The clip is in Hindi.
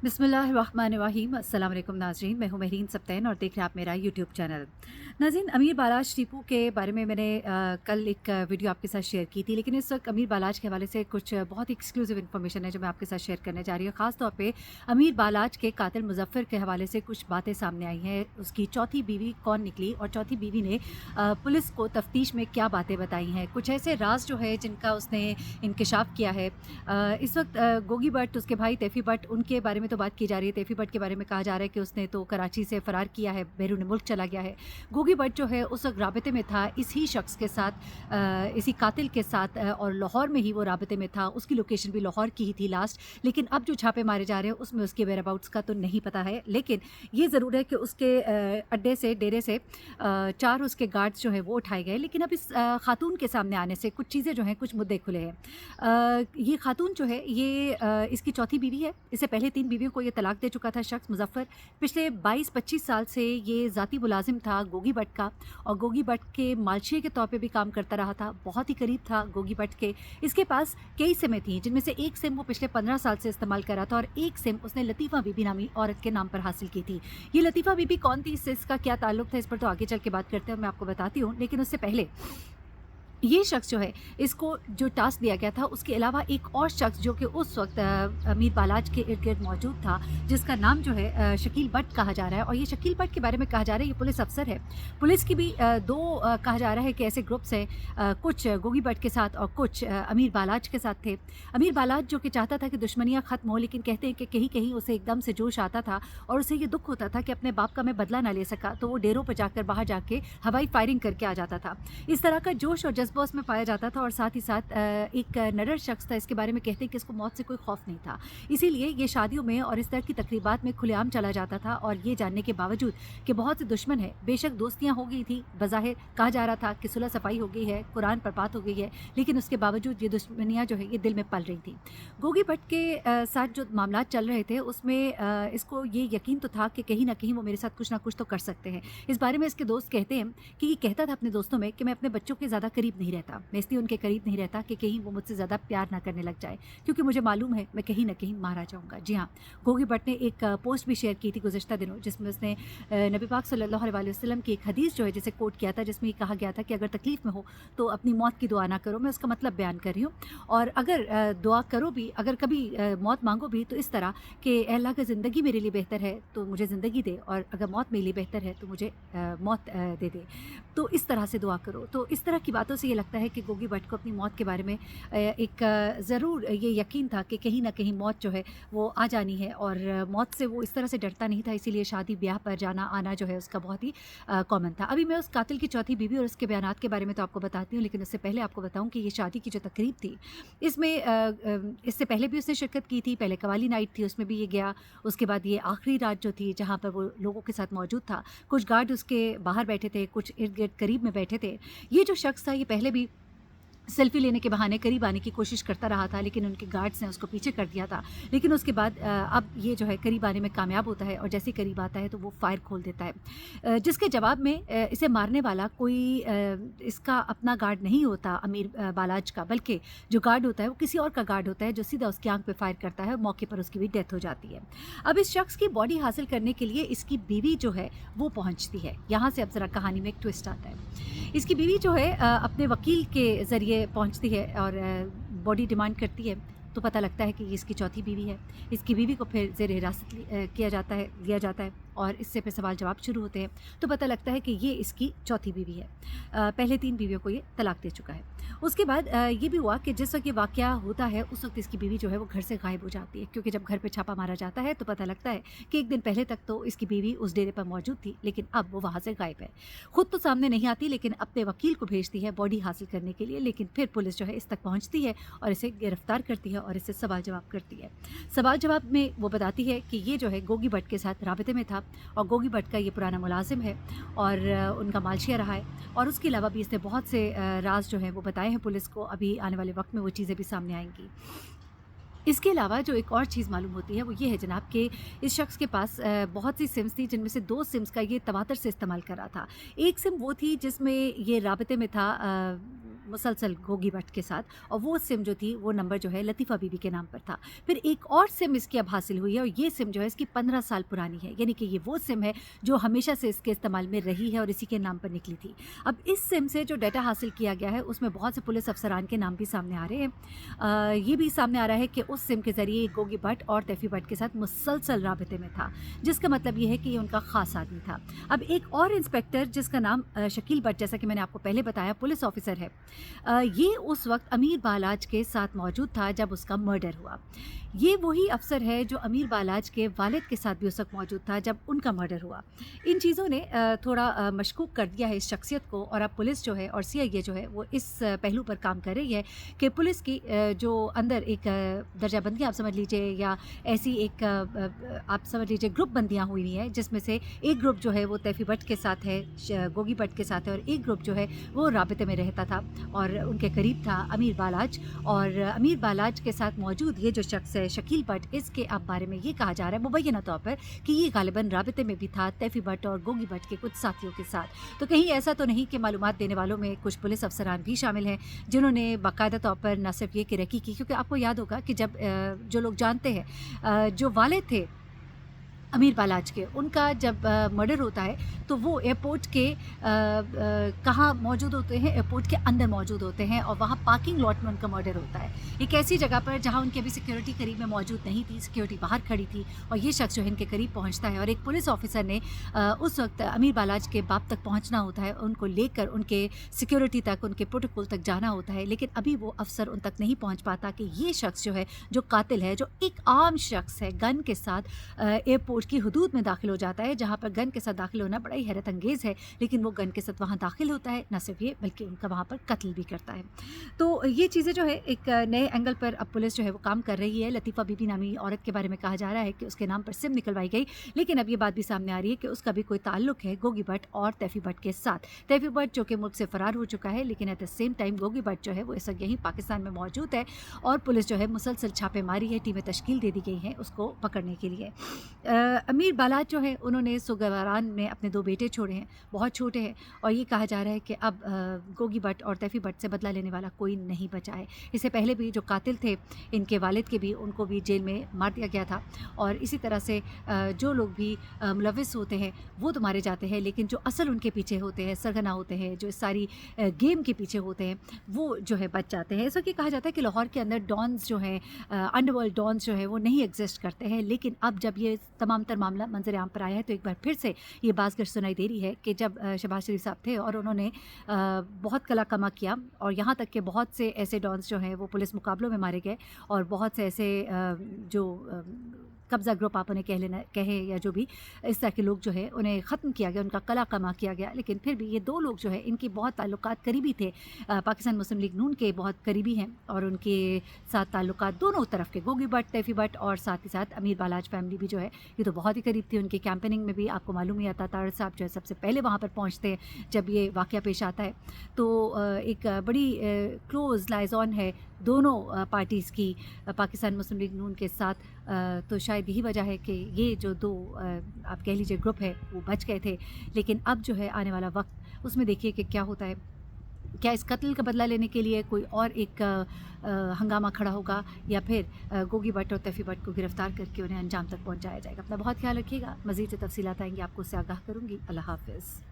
बिस्मिल्लाहिर्रहमानिर्रहीम। अस्सलाम वालेकुम नाज़रीन, मैं हूँ महरीन सब्तैन और देख रहे हैं आप मेरा यूट्यूब चैनल। नाज़रीन, अमीर बालाज टीपू के बारे में मैंने कल एक वीडियो आपके साथ शेयर की थी, लेकिन इस वक्त अमीर बालाज के हवाले से कुछ बहुत ही एक्सक्लूसिव इन्फॉर्मेशन है जो मैं आपके साथ शेयर करने जा रही हूँ। ख़ास तौर पे अमीर बालाज के कातिल मुज़फ़्फ़र के हवाले से कुछ बातें सामने आई हैं। उसकी चौथी बीवी कौन निकली और चौथी बीवी ने पुलिस को तफ्तीश में क्या बातें बताई हैं, कुछ ऐसे राज जो है जिनका उसने इंकशाफ किया है। इस वक्त गोगी भट्ट, उसके भाई तैफ़ी भट्ट, उनके बारे में तो बात की जा रही है। तैफ़ी भट्ट के बारे में कहा जा रहा है कि उसने तो कराची से फ़रार किया है, बैरून मुल्क चला गया है। गोगी भट्ट जो है उस वक्त राबते में था इसी शख्स के साथ, इसी कातिल के साथ, और लाहौर में ही वो राबते में था। उसकी लोकेशन भी लाहौर की ही थी लास्ट। लेकिन अब जो छापे मारे जा रहे हैं उसमें उसके वेयर अबाउट्स का तो नहीं पता है, लेकिन ये ज़रूर है कि उसके अड्डे से, डेरे से 4 उसके गार्ड्स जो हैं वो उठाए गए। लेकिन अब इस खातून के सामने आने से कुछ चीज़ें जो हैं, कुछ मुद्दे खुले हैं। ये खातून जो है ये इसकी चौथी बीवी है। इससे पहले 3 बीवियों को ये तलाक दे चुका था शख्स मुज़फ़्फ़र। पिछले 22-25 साल से ये ज़ाती मुलाज़िम था गोगी भट्ट का, और गोगी भट्ट के मालशे के तौर पे भी काम करता रहा था। बहुत ही करीब था गोगी भट्ट के। इसके पास कई सिमें थीं, जिनमें से एक सिम वो पिछले 15 साल से इस्तेमाल कर रहा था, और एक सिम उसने लतीफ़ा बीबी नामी औरत के नाम पर हासिल की थी। ये लतीफ़ा बीबी कौन थी, इससे इसका क्या ताल्लुक़ था, इस पर तो आगे चल के बात करते हैं, मैं आपको बताती हूँ। लेकिन उससे पहले ये शख्स जो है, इसको जो टास्क दिया गया था, उसके अलावा एक और शख्स जो कि उस वक्त अमीर बालाज के इर्द-गिर्द मौजूद था, जिसका नाम जो है शकील भट्ट कहा जा रहा है। और ये शकील भट्ट के बारे में कहा जा रहा है ये पुलिस अफ़सर है। पुलिस की भी 2 कहा जा रहा है कि ऐसे ग्रुप्स हैं, कुछ गोगी भट्ट के साथ और कुछ अमीर बालाज के साथ थे। अमीर बालाज जो कि चाहता था कि दुश्मनियाँ ख़त्म हो, लेकिन कहते हैं कि कहीं-कहीं उसे एकदम से जोश आता था और उसे ये दुःख होता था कि अपने बाप का मैं बदला ना ले सका, तो वो डेरों पर जाकर, बाहर जाके हवाई फायरिंग करके आ जाता था। इस तरह का जोश और जज्बा उसमें पाया जाता था, और साथ ही साथ एक निडर शख्स था। इसके बारे में कहते हैं कि इसको मौत से कोई खौफ नहीं था। इसीलिए ये शादियों में और इस तरह की तकरीबात में खुलेआम चला जाता था, और ये जानने के बावजूद कि बहुत से दुश्मन है, बेशक दोस्तियाँ हो गई थी, बज़ाहिर कहा जा रहा था कि सुलह सफ़ाई हो गई है, कुरान पर बात हो गई है, लेकिन उसके बावजूद ये दुश्मनियाँ जो है ये दिल में पल रही थी। गोगी भट्ट के साथ जो मामलात चल रहे थे उसमें इसको ये यकीन तो था कि कहीं न कहीं वो मेरे साथ कुछ ना कुछ तो कर सकते हैं। इस बारे में इसके दोस्त कहते हैं कि ये कहता था अपने दोस्तों में कि मैं अपने बच्चों के ज़्यादा करीब नहीं रहता, मैं इसलिए उनके करीब नहीं रहता कि कहीं वो मुझसे ज़्यादा प्यार ना करने लग जाए, क्योंकि मुझे मालूम है मैं कहीं न कहीं मारा जाऊँगा। जी हाँ, गोगी भट्ट ने एक पोस्ट भी शेयर की थी गुज़िश्ता दिनों, जिसमें उसने नबी पाक सल्लल्लाहु अलैहि वसल्लम की एक हदीस जो है जिसे कोट किया था, जिसमें ये कहा गया था कि अगर तकलीफ़ में हो तो अपनी मौत की दुआ ना करो। मैं उसका मतलब बयान कर रही हूँ। और अगर दुआ करो भी, अगर कभी मौत माँगो भी, तो इस तरह कि ए अल्लाह अगर ज़िंदगी मेरे लिए बेहतर है तो मुझे ज़िंदगी दे, और अगर मौत मेरे लिए बेहतर है तो मुझे मौत दे दे। तो इस तरह से दुआ करो। तो इस तरह की बातों से ये लगता है कि गोगी भट्ट को अपनी मौत के बारे में एक ज़रूर ये यकीन था कि कहीं न कहीं मौत जो है वो आ जानी है, और मौत से वो इस तरह से डरता नहीं था, इसीलिए शादी ब्याह पर जाना आना जो है उसका बहुत ही कॉमन था। अभी मैं उस कातिल की चौथी बीवी और उसके बयानात के बारे में तो आपको बताती हूँ, लेकिन उससे पहले आपको बताऊँ कि ये शादी की जो तकरीब थी, इसमें इससे पहले भी उसने शिरकत की थी। पहले कवाली नाइट थी, उसमें भी ये गया। उसके बाद ये आखिरी रात जो थी जहाँ पर वो लोगों के साथ मौजूद था, कुछ गार्ड उसके बाहर बैठे थे, कुछ इर्द-गिर्द करीब में बैठे थे। ये जो शख्स था ये पहले भी सेल्फ़ी लेने के बहाने करीब आने की कोशिश करता रहा था, लेकिन उनके गार्ड्स ने उसको पीछे कर दिया था। लेकिन उसके बाद अब ये जो है करीब आने में कामयाब होता है, और जैसे ही करीब आता है तो वो फायर खोल देता है। जिसके जवाब में इसे मारने वाला कोई इसका अपना गार्ड नहीं होता अमीर बालाज का, बल्कि जो गार्ड होता है वो किसी और का गार्ड होता है, जो सीधा उसकी आँख पे फायर करता है, और मौके पर उसकी भी डेथ हो जाती है। अब इस शख्स की बॉडी हासिल करने के लिए इसकी बीवी जो है वो पहुँचती है। यहाँ से अब ज़रा कहानी में एक ट्विस्ट आता है। इसकी बीवी जो है अपने वकील के ज़रिए पहुंचती है और बॉडी डिमांड करती है, तो पता लगता है कि ये इसकी चौथी बीवी है। इसकी बीवी को फिर ज़ेर हिरासत लिया जाता है, और इससे फिर सवाल जवाब शुरू होते हैं। तो पता लगता है कि ये इसकी चौथी बीवी है। पहले 3 बीवियों को ये तलाक दे चुका है। उसके बाद ये भी हुआ कि जिस वक़्त ये वाक़या होता है उस वक़्त इसकी बीवी जो है वो घर से गायब हो जाती है, क्योंकि जब घर पे छापा मारा जाता है तो पता लगता है कि 1 दिन पहले तक तो इसकी बीवी उस डेरे पर मौजूद थी, लेकिन अब वो वहाँ से गायब है। खुद तो सामने नहीं आती, लेकिन अपने वकील को भेजती है बॉडी हासिल करने के लिए, लेकिन फिर पुलिस जो है इस तक पहुँचती है और इसे गिरफ्तार करती है और इससे सवाल जवाब करती है। सवाल जवाब में वो बताती है कि ये जो है गोगी भट्ट के साथ राबिते में था, और गोगी भट्ट का ये पुराना मुलाजिम है, और उनका मालशिया रहा है, और उसके अलावा भी इसने बहुत से राज जो हैं वो बताए हैं पुलिस को। अभी आने वाले वक्त में वो चीज़ें भी सामने आएंगी। इसके अलावा जो एक और चीज़ मालूम होती है वो ये है जनाब कि इस शख्स के पास बहुत सी सिम्स थी, जिनमें से 2 सिम्स का ये तवातर से इस्तेमाल कर रहा था। एक सिम वो थी जिसमें ये राबिते में था मुसलसल गोगी भट्ट के साथ, और वो सिम जो थी वो नंबर जो है लतीफ़ा बीबी के नाम पर था। फिर एक और सिम इसकी अब हासिल हुई है, और ये सिम जो है इसकी 15 साल पुरानी है, यानी कि ये वो सिम है जो हमेशा से इसके इस्तेमाल में रही है और इसी के नाम पर निकली थी। अब इस सिम से जो डाटा हासिल किया गया है उसमें बहुत से पुलिस अफसरान के नाम भी सामने आ रहे हैं। ये भी सामने आ रहा है कि उस सिम के ज़रिए गोगी भट्ट और तैफी भट्ट के साथ मुसलसल राबिते में था, जिसका मतलब ये है कि ये उनका ख़ास आदमी था। अब एक और इंस्पेक्टर जिसका नाम शकील भट्ट, जैसा कि मैंने आपको पहले बताया, पुलिस ऑफिसर है। ये उस वक्त अमीर बालाज के साथ मौजूद था जब उसका मर्डर हुआ। ये वही अफसर है जो अमीर बालाज के वालिद के साथ भी उस वक्त मौजूद था जब उनका मर्डर हुआ। इन चीज़ों ने थोड़ा मशकूक कर दिया है इस शख्सियत को, और अब पुलिस जो है और सीआईए जो है वो इस पहलू पर काम कर रही है कि पुलिस की जो अंदर एक दर्जाबंदी आप समझ लीजिए, या ऐसी एक आप समझ लीजिए ग्रुप बंदियाँ हुई हुई हैं, जिसमें से एक ग्रुप जो है वो तैफी भट्ट के साथ है, गोगी भट्ट के साथ है, और एक ग्रुप जो है वो राबिते में रहता था और उनके करीब था अमीर बालाज। और अमीर बालाज के साथ मौजूद ये जो शख्स है शकील भट्ट, इसके अब बारे में ये कहा जा रहा है मुबैना तौर पर कि ये गालिबन राबिते में भी था तैफी भट्ट और गोगी भट्ट के कुछ साथियों के साथ। तो कहीं ऐसा तो नहीं कि मालूमात देने वालों में कुछ पुलिस अफसरान भी शामिल हैं जिन्होंने बाकायदा तौर पर न सिर्फ ये कि रेकी की, क्योंकि आपको याद होगा कि जब जो लोग जानते हैं जो वालिद थे अमीर बालाज के, उनका जब मर्डर होता है तो वो एयरपोर्ट के कहाँ मौजूद होते हैं, एयरपोर्ट के अंदर मौजूद होते हैं, और वहाँ पार्किंग लॉट में उनका मर्डर होता है, एक ऐसी जगह पर जहाँ उनकी अभी सिक्योरिटी करीब में मौजूद नहीं थी, सिक्योरिटी बाहर खड़ी थी, और ये शख्स जो है इनके करीब पहुँचता है, और एक पुलिस ऑफिसर ने उस वक्त अमीर बालाज के बाप तक पहुँचना होता है, उनको लेकर उनके सिक्योरिटी तक, उनके प्रोटोकॉल तक जाना होता है, लेकिन अभी वो अफसर उन तक नहीं पहुँच पाता कि ये शख्स जो है, जो कातिल है, जो एक आम शख्स है, गन के साथ एयरपोर्ट की हुदूद में दाखिल हो जाता है, जहाँ पर गन के साथ दाखिल होना बड़ा ही हैरत अंगेज़ है, लेकिन वो गन के साथ वहाँ दाखिल होता है, न सिर्फ ये बल्कि उनका वहाँ पर कत्ल भी करता है। तो ये चीज़ें जो है एक नए एंगल पर अब पुलिस जो है वो काम कर रही है। लतीफ़ा बीबी नामी औरत के बारे में कहा जा रहा है कि उसके नाम पर सिम निकलवाई गई, लेकिन अब ये बात भी सामने आ रही है कि उसका भी कोई ताल्लुक है गोगी भट्ट और तैफी भट्ट के साथ। तैफी भट्ट जो कि मुल्क से फ़रार हो चुका है, लेकिन at the same time Gogi Bhatt जो है वो इस वक्त यहीं पाकिस्तान में मौजूद है, और पुलिस जो है मुसलसल छापेमारी है, टीमें तश्कील दे दी गई हैं उसको पकड़ने के लिए। अमीर बालाज जो है उन्होंने सुगवारान में अपने 2 बेटे छोड़े हैं, बहुत छोटे हैं, और ये कहा जा रहा है कि अब गोगी भट्ट और तैफी भट्ट से बदला लेने वाला कोई नहीं बचा है। इससे पहले भी जो कातिल थे इनके वालिद के भी, उनको भी जेल में मार दिया गया था, और इसी तरह से जो लोग भी मुलविस होते हैं वो तो मारे जाते हैं, लेकिन जो असल उनके पीछे होते हैं, सरगना होते हैं, जो इस सारी गेम के पीछे होते हैं, वो जो है बच जाते हैं। ऐसा कि कहा जाता है कि लाहौर के अंदर डॉन्स जो हैं, अंडरवर्ल्ड डॉन्स जो है वो नहीं एग्जिस्ट करते हैं, लेकिन अब जब ये तमाम तर मामला मंजर आम पर आया है तो एक बार फिर से ये बाज़ सुनाई दे रही है कि जब शहबाज शरीफ साहब थे और उन्होंने बहुत कला कमा किया, और यहाँ तक कि बहुत से ऐसे डॉन्स जो हैं वो पुलिस मुकाबलों में मारे गए, और बहुत से ऐसे जो कब्ज़ा ग्रुप आप उन्हें कहे या जो भी इस तरह के लोग जो है उन्हें ख़त्म किया गया, उनका कला कमा किया गया। लेकिन फिर भी ये 2 लोग जो है इनकी बहुत ताल्लुकात करीबी थे, पाकिस्तान मुस्लिम लीग नून के बहुत करीबी हैं, और उनके साथ ताल्लुकात दोनों तरफ के, गोगी भट्ट, तैफी भट्ट, और साथ ही साथ अमीर बालाज फैमिली भी जो है ये तो बहुत ही करीब थी। उनकी कैंपेनिंग में भी आपको मालूम ही आता, तारड़ साहब जो है सबसे पहले वहाँ पर पहुँचते हैं जब ये वाक़या पेश आता है। तो एक बड़ी क्लोज़ लाइज़ॉन है दोनों पार्टीज़ की पाकिस्तान मुस्लिम लीग नून के साथ। तो शायद यही वजह है कि ये जो 2 आप कह लीजिए ग्रुप है वो बच गए थे, लेकिन अब जो है आने वाला वक्त उसमें देखिए कि क्या होता है। क्या इस कत्ल का बदला लेने के लिए कोई और एक हंगामा खड़ा होगा, या फिर गोगी भट्ट और तैफी भट्ट को गिरफ्तार करके उन्हें अंजाम तक पहुंचाया जाएगा। अपना बहुत ख्याल रखिएगा। मज़ीद जो तफसीलात आएंगी आपको उससे आगाह करूँगी। अल्लाह हाफ़िज़।